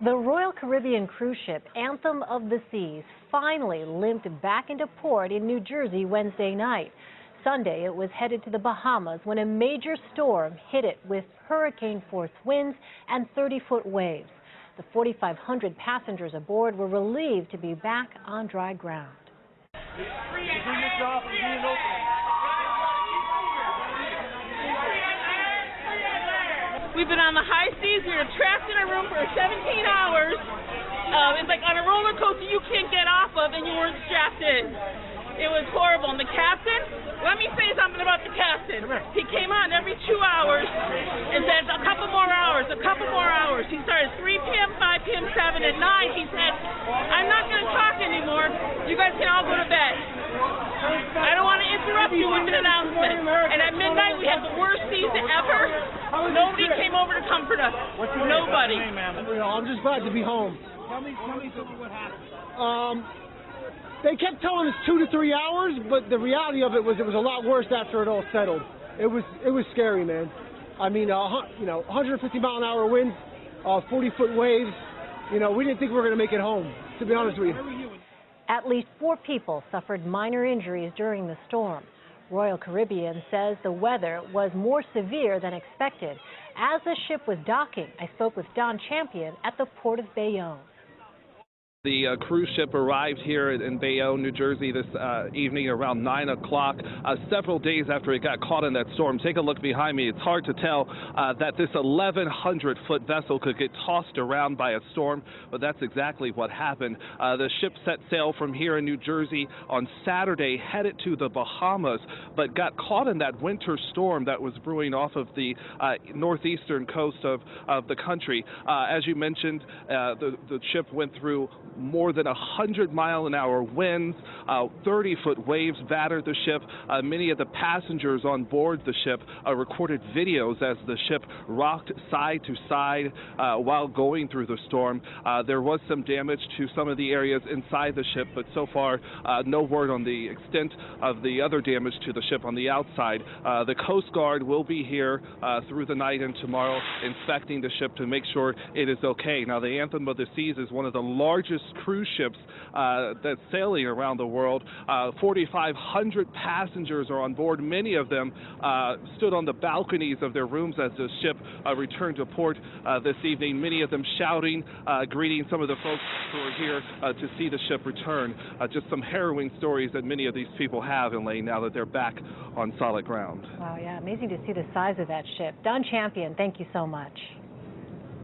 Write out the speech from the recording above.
The Royal Caribbean cruise ship Anthem of the Seas finally limped back into port in New Jersey Wednesday night. Sunday, it was headed to the Bahamas when a major storm hit it with hurricane-force winds and 30-foot waves. The 4,500 passengers aboard were relieved to be back on dry ground. We've been on the high seas. We were trapped in a room for 17 hours. It's like on a roller coaster you can't get off of and you weren't strapped in. It was horrible. And the captain, let me say something about the captain. He came on every 2 hours and said a couple more hours. He started 3 p.m., 5 p.m., 7, and 9. He said, I'm not going to talk anymore. You guys can all go to bed. I don't want to interrupt you with an announcement. And at midnight we had the worst season ever. Nobody came over to comfort us. Nobody. I'm just glad to be home. Tell me what happened. They kept telling us 2 to 3 hours, but the reality of it was a lot worse after it all settled. It was scary, man. I mean, 150 mile an hour winds, 40-foot waves. We didn't think we were going to make it home, to be honest with you. At least 4 people suffered minor injuries during the storm. Royal Caribbean says the weather was more severe than expected. As the ship was docking, I spoke with Don Champion at the Port of Bayonne. The cruise ship arrived here in Bayonne, New Jersey this evening around 9 o'clock, several days after it got caught in that storm. Take a look behind me. It's hard to tell that this 1,100-foot vessel could get tossed around by a storm, but that's exactly what happened. The ship set sail from here in New Jersey on Saturday, headed to the Bahamas, but got caught in that winter storm that was brewing off of the northeastern coast of the country. As you mentioned, the ship went through more than 100-mile-an-hour winds, 30-foot waves battered the ship. Many of the passengers on board the ship recorded videos as the ship rocked side to side while going through the storm. There was some damage to some of the areas inside the ship, but so far no word on the extent of the other damage to the ship on the outside. The Coast Guard will be here through the night and tomorrow inspecting the ship to make sure it is okay. Now, the Anthem of the Seas is one of the largest cruise ships that's sailing around the world. 4,500 passengers are on board. Many of them stood on the balconies of their rooms as the ship returned to port this evening. Many of them shouting, greeting some of the folks who are here to see the ship return. Just some harrowing stories that many of these people have, Elaine, now that they're back on solid ground. Wow, yeah, amazing to see the size of that ship. Don Champion, thank you so much.